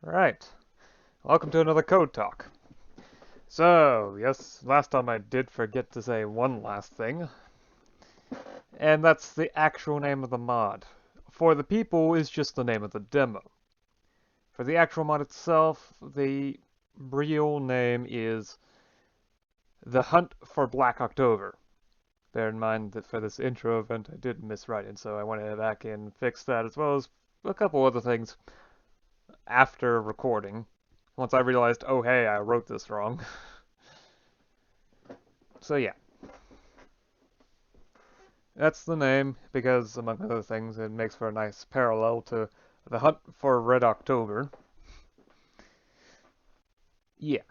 Alright, welcome to another Code Talk. So, yes, last time I did forget to say one last thing, and that's the actual name of the mod. For the people is just the name of the demo. For the actual mod itself, the real name is The Hunt for Black October. Bear in mind that for this intro event I did miswrite it, so I went back and fixed that as well as a couple other things after recording. Once I realized, oh hey, I wrote this wrong. So yeah, that's the name because, among other things, it makes for a nice parallel to the Hunt for Red October. Yeah.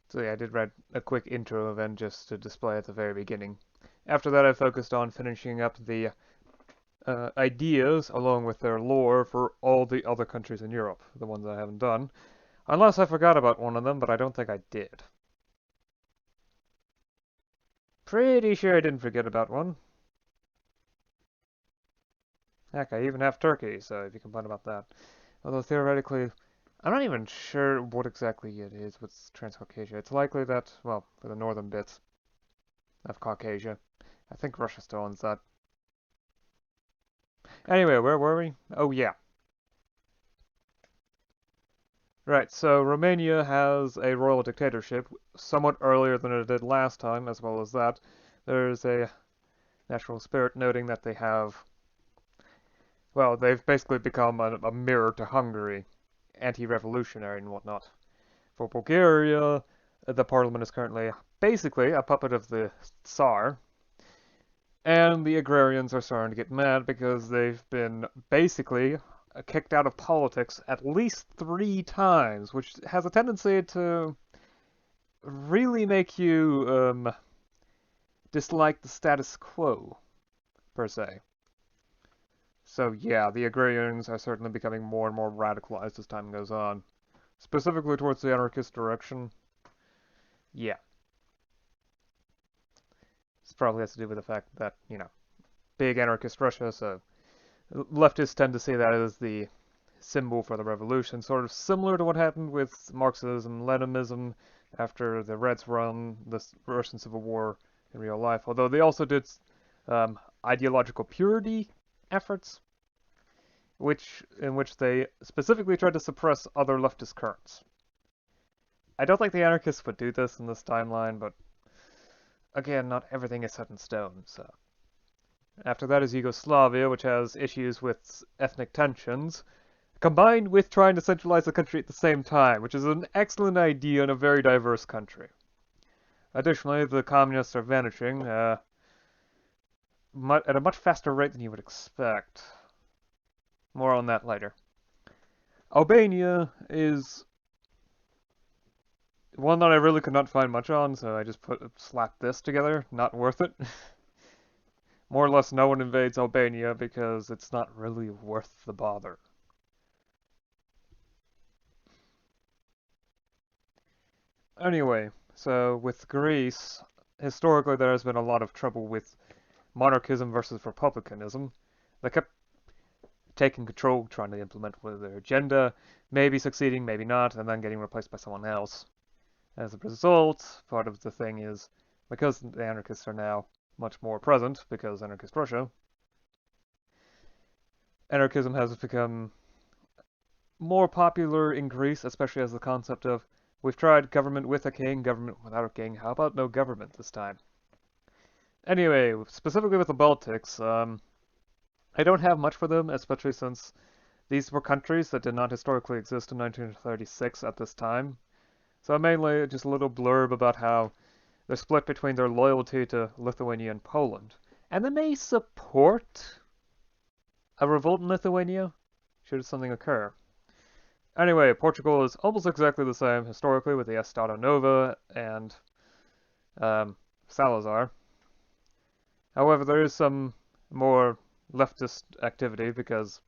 So yeah, I did write a quick intro event just to display at the very beginning. After that, I focused on finishing up the ideas along with their lore for all the other countries in Europe, the ones I haven't done. Unless I forgot about one of them, but I don't think I did. Pretty sure I didn't forget about one. Heck, I even have Turkey, so if you complain about that. Although theoretically, I'm not even sure what exactly it is with Transcaucasia. It's likely that, well, for the northern bits of Caucasia. I think Russia still owns that. Anyway, where were we? Oh, yeah. Right, so Romania has a royal dictatorship somewhat earlier than it did last time, as well as that. There's a national spirit noting that they have, well, they've basically become a mirror to Hungary, anti-revolutionary and whatnot. For Bulgaria, the parliament is currently basically a puppet of the Tsar, and the agrarians are starting to get mad because they've been basically kicked out of politics at least 3 times, which has a tendency to really make you dislike the status quo, per se. So yeah, the agrarians are certainly becoming more and more radicalized as time goes on, specifically towards the anarchist direction. Yeah. This probably has to do with the fact that, big anarchist Russia, so leftists tend to see that as the symbol for the revolution, sort of similar to what happened with Marxism, Leninism after the Reds won the Russian Civil War in real life, although they also did ideological purity efforts, in which they specifically tried to suppress other leftist currents. I don't think the anarchists would do this in this timeline, but again, not everything is set in stone, so. After that is Yugoslavia, which has issues with ethnic tensions, combined with trying to centralize the country at the same time, which is an excellent idea in a very diverse country. Additionally, the communists are vanishing at a much faster rate than you would expect. More on that later. Albania is one that I really could not find much on, so I just slapped this together. Not worth it. More or less no one invades Albania because it's not really worth the bother. Anyway, so with Greece, historically there has been a lot of trouble with monarchism versus republicanism. They kept taking control, trying to implement their agenda, maybe succeeding, maybe not, and then getting replaced by someone else. As a result, part of the thing is, because the anarchists are now much more present, because anarchist Russia, anarchism has become more popular in Greece, especially as the concept of, we've tried government with a king, government without a king, how about no government this time? Anyway, specifically with the Baltics, I don't have much for them, especially since these were countries that did not historically exist in 1936 at this time. So mainly just a little blurb about how they're split between their loyalty to Lithuania and Poland. And they may support a revolt in Lithuania, should something occur. Anyway, Portugal is almost exactly the same historically with the Estado Nova and Salazar. However, there is some more leftist activity because,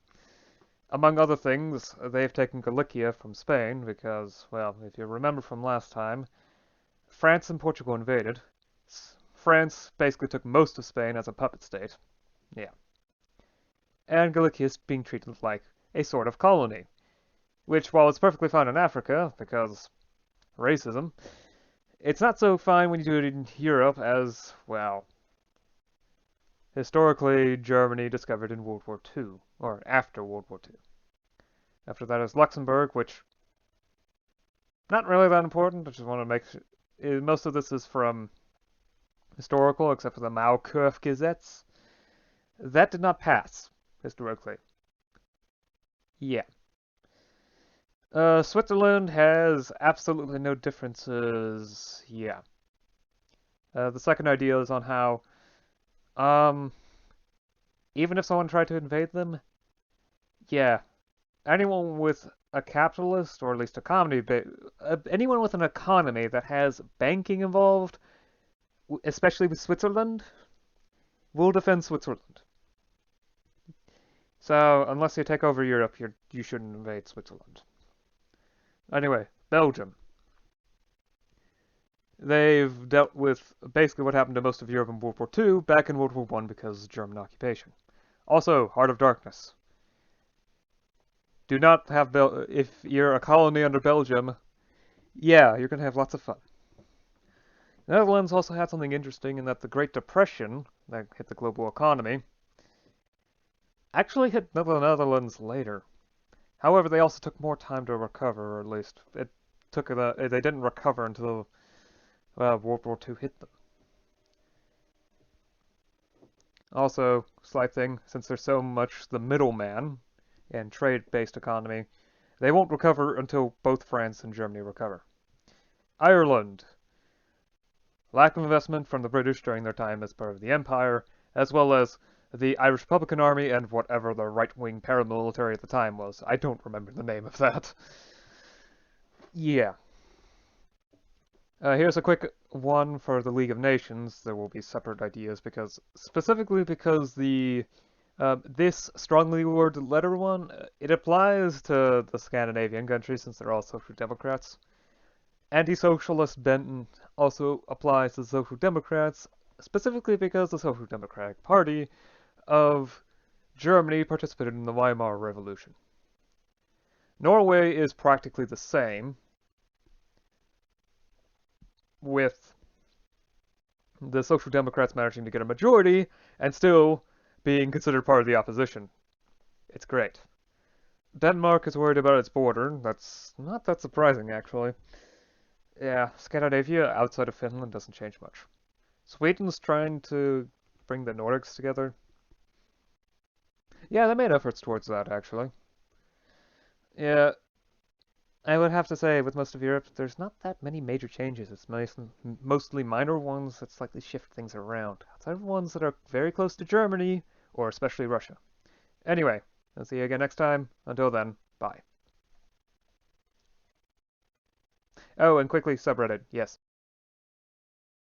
among other things, they've taken Galicia from Spain because, well, if you remember from last time, France and Portugal invaded. France basically took most of Spain as a puppet state. Yeah. And Galicia is being treated like a sort of colony. which, while it's perfectly fine in Africa, because racism, it's not so fine when you do it in Europe as, well, historically Germany discovered in World War II, or after World War II. After that is Luxembourg, which, not really that important, I just want to make sure, most of this is from historical, except for the Maulkurf Gazettes. That did not pass, historically. Yeah. Switzerland has absolutely no differences. Yeah. The second idea is on how, um, even if someone tried to invade them, yeah, anyone with a capitalist or at least a anyone with an economy that has banking involved, especially with Switzerland, will defend Switzerland. So unless you take over Europe, you shouldn't invade Switzerland. Anyway, Belgium. They've dealt with basically what happened to most of Europe in World War II back in World War I because of German occupation. Also, Heart of Darkness. Do not have if you're a colony under Belgium, yeah, you're gonna have lots of fun. The Netherlands also had something interesting in that the Great Depression that hit the global economy actually hit the Netherlands later. However, they also took more time to recover, or at least they didn't recover until World War II hit them. Also, slight thing, since there's so much the middleman and trade-based economy, they won't recover until both France and Germany recover. Ireland. Lack of investment from the British during their time as part of the Empire, as well as the Irish Republican Army and whatever the right-wing paramilitary at the time was. I don't remember the name of that. Yeah. Here's a quick one for the League of Nations. There will be separate ideas specifically because this strongly worded letter one, it applies to the Scandinavian countries since they're all social democrats. Anti-socialist bent also applies to social democrats, specifically because the Social Democratic Party of Germany participated in the Weimar Revolution. Norway is practically the same, with the Social Democrats managing to get a majority and still being considered part of the opposition. It's great. Denmark is worried about its border. That's not that surprising, actually. Yeah, Scandinavia outside of Finland doesn't change much. Sweden's trying to bring the Nordics together. Yeah, they made efforts towards that, actually. Yeah, I would have to say, with most of Europe, there's not that many major changes. It's mostly minor ones that slightly shift things around. Outside of ones that are very close to Germany, or especially Russia. Anyway, I'll see you again next time. Until then, bye. Oh, and quickly, subreddit, yes.